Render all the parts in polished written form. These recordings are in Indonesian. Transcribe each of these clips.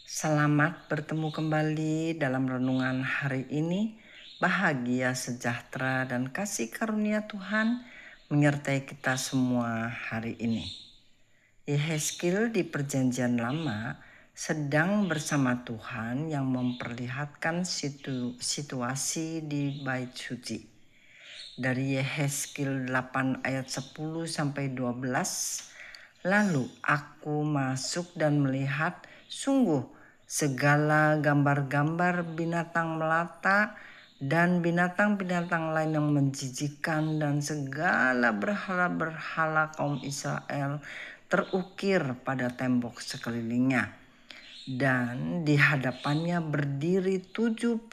Selamat bertemu kembali dalam renungan hari ini. Bahagia, sejahtera, dan kasih karunia Tuhan menyertai kita semua hari ini. Yehezkiel di Perjanjian Lama sedang bersama Tuhan yang memperlihatkan situasi di Bait Suci. Dari Yehezkiel 8 ayat 10 sampai 12, lalu aku masuk dan melihat sungguh segala gambar-gambar binatang melata dan binatang-binatang lain yang menjijikkan dan segala berhala-berhala kaum Israel terukir pada tembok sekelilingnya. Dan di hadapannya berdiri 70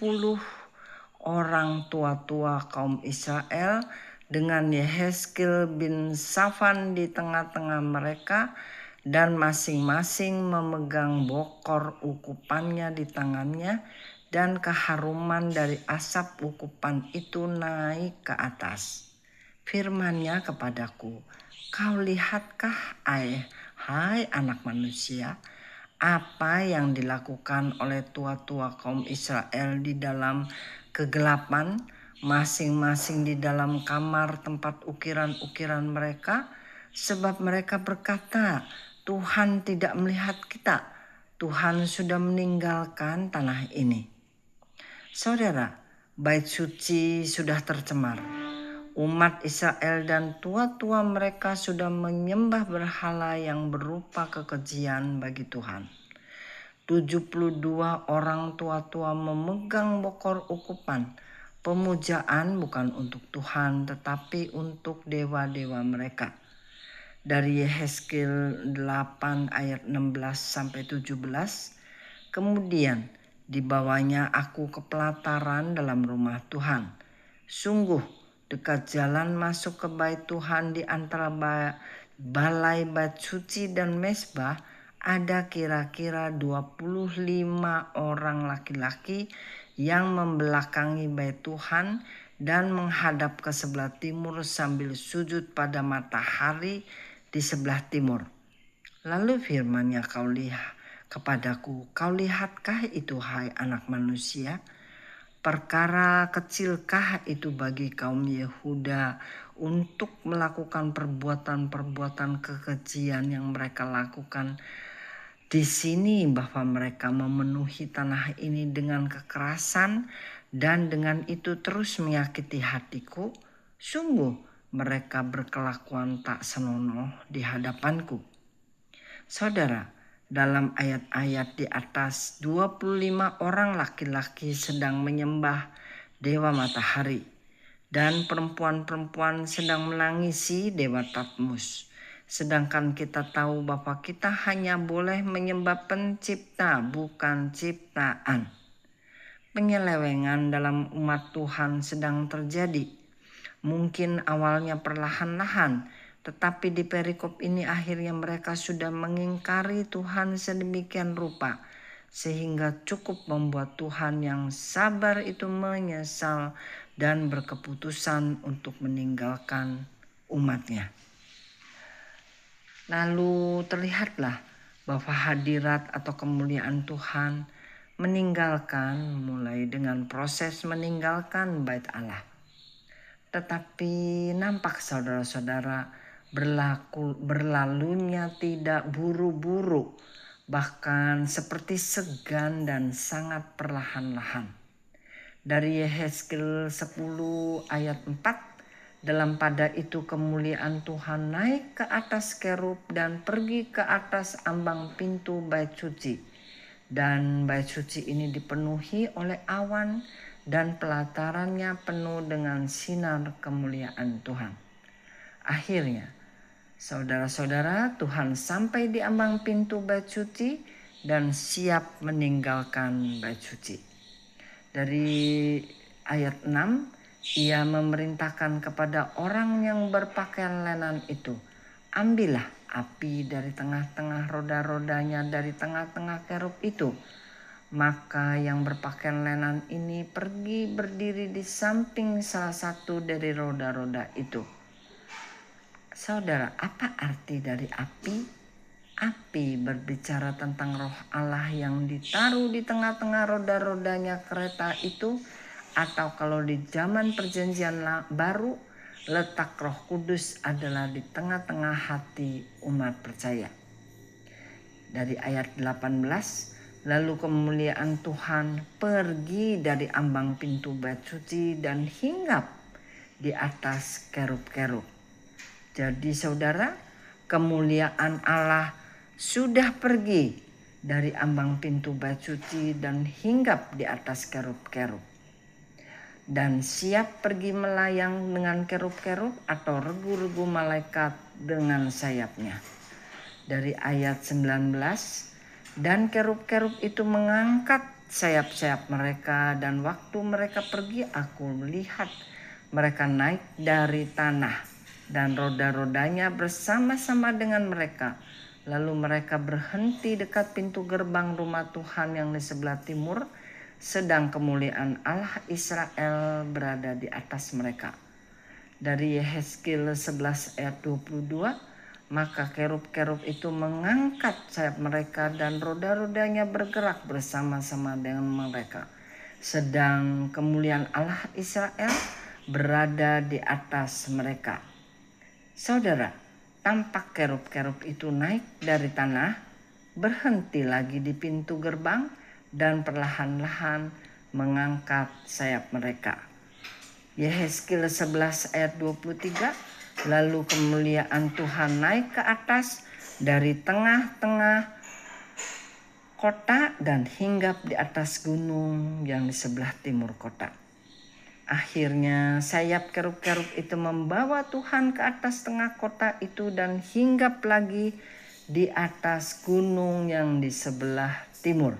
orang tua-tua kaum Israel dengan Yehezkiel bin Safan di tengah-tengah mereka, dan masing-masing memegang bokor ukupannya di tangannya, dan keharuman dari asap ukupan itu naik ke atas. Firman-Nya kepadaku, kau lihatkah hai anak manusia, apa yang dilakukan oleh tua-tua kaum Israel di dalam kegelapan, masing-masing di dalam kamar tempat ukiran-ukiran mereka? Sebab mereka berkata, Tuhan tidak melihat kita, Tuhan sudah meninggalkan tanah ini. Saudara, bait suci sudah tercemar. Umat Israel dan tua-tua mereka sudah menyembah berhala yang berupa kekejian bagi Tuhan. 72 orang tua-tua memegang bokor ukupan. Pemujaan bukan untuk Tuhan tetapi untuk dewa-dewa mereka. Dari Yehezkiel 8 ayat 16 sampai 17, kemudian dibawanya aku ke pelataran dalam rumah Tuhan. Sungguh dekat jalan masuk ke bait Tuhan di antara balai bait suci dan mezbah ada kira-kira 25 orang laki-laki yang membelakangi bait Tuhan dan menghadap ke sebelah timur sambil sujud pada matahari di sebelah timur. Lalu firman-Nya kepadaku, kau lihatkah itu hai anak manusia? Perkara kecilkah itu bagi kaum Yehuda untuk melakukan perbuatan-perbuatan kekejian yang mereka lakukan di sini, bahwa mereka memenuhi tanah ini dengan kekerasan dan dengan itu terus menyakiti hatiku? Sungguh mereka berkelakuan tak senonoh di hadapanku. Saudara, dalam ayat-ayat di atas 25 orang laki-laki sedang menyembah dewa matahari, dan perempuan-perempuan sedang menangisi dewa Tatmus. Sedangkan kita tahu bahwa kita hanya boleh menyembah pencipta, bukan ciptaan. Penyelewengan dalam umat Tuhan sedang terjadi. Mungkin awalnya perlahan-lahan, tetapi di perikop ini akhirnya mereka sudah mengingkari Tuhan sedemikian rupa, sehingga cukup membuat Tuhan yang sabar itu menyesal dan berkeputusan untuk meninggalkan umatnya. Lalu terlihatlah bahwa hadirat atau kemuliaan Tuhan mulai dengan proses meninggalkan bait Allah. Tetapi nampak saudara-saudara berlalunya tidak buru-buru, bahkan seperti segan dan sangat perlahan-lahan. Dari Yehezkiel 10 ayat 4, dalam pada itu kemuliaan Tuhan naik ke atas kerub dan pergi ke atas ambang pintu bait suci. Dan bait suci ini dipenuhi oleh awan dan pelatarannya penuh dengan sinar kemuliaan Tuhan. Akhirnya, saudara-saudara, Tuhan sampai di ambang pintu bait suci dan siap meninggalkan bait suci. Dari ayat 6, Ia memerintahkan kepada orang yang berpakaian lenan itu, ambillah api dari tengah-tengah roda-rodanya dari tengah-tengah kerub itu. Maka yang berpakaian lenan ini pergi berdiri di samping salah satu dari roda-roda itu. Saudara, apa arti dari api? api berbicara tentang roh Allah yang ditaruh di tengah-tengah roda-rodanya kereta itu, atau kalau di zaman perjanjian baru, letak Roh Kudus adalah di tengah-tengah hati umat percaya. Dari ayat 18, lalu kemuliaan Tuhan pergi dari ambang pintu bait suci dan hinggap di atas kerub-kerub. Jadi saudara, kemuliaan Allah sudah pergi dari ambang pintu bait suci dan hinggap di atas kerub-kerub. Dan siap pergi melayang dengan kerub-kerub atau regu-regu malaikat dengan sayapnya. Dari ayat 19, dan kerub-kerub itu mengangkat sayap-sayap mereka, dan waktu mereka pergi aku melihat mereka naik dari tanah dan roda-rodanya bersama-sama dengan mereka. Lalu mereka berhenti dekat pintu gerbang rumah Tuhan yang di sebelah timur, sedang kemuliaan Allah Israel berada di atas mereka. Dari Yehezkiel 11 ayat 22, maka kerub-kerub itu mengangkat sayap mereka dan roda-rodanya bergerak bersama-sama dengan mereka, sedang kemuliaan Allah Israel berada di atas mereka. Saudara, tampak kerub-kerub itu naik dari tanah, berhenti lagi di pintu gerbang, dan perlahan-lahan mengangkat sayap mereka. Yehezkiel 11 ayat 23, lalu kemuliaan Tuhan naik ke atas dari tengah-tengah kota dan hinggap di atas gunung yang di sebelah timur kota. Akhirnya sayap kerub-kerub itu membawa Tuhan ke atas tengah kota itu dan hinggap lagi di atas gunung yang di sebelah timur.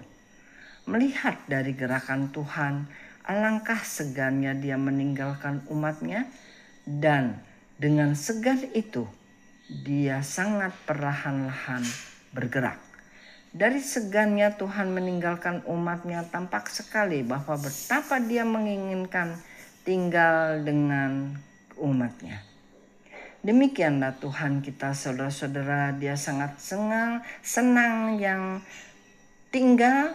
Melihat dari gerakan Tuhan, alangkah segannya dia meninggalkan umatnya, dan dengan segan itu dia sangat perlahan-lahan bergerak. Dari segannya Tuhan meninggalkan umatnya, tampak sekali bahwa betapa dia menginginkan tinggal dengan umatnya. Demikianlah Tuhan kita, saudara-saudara, dia sangat senang yang tinggal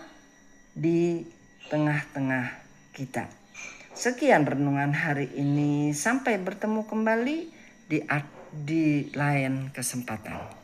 di tengah-tengah kita. Sekian renungan hari ini, sampai bertemu kembali di lain kesempatan.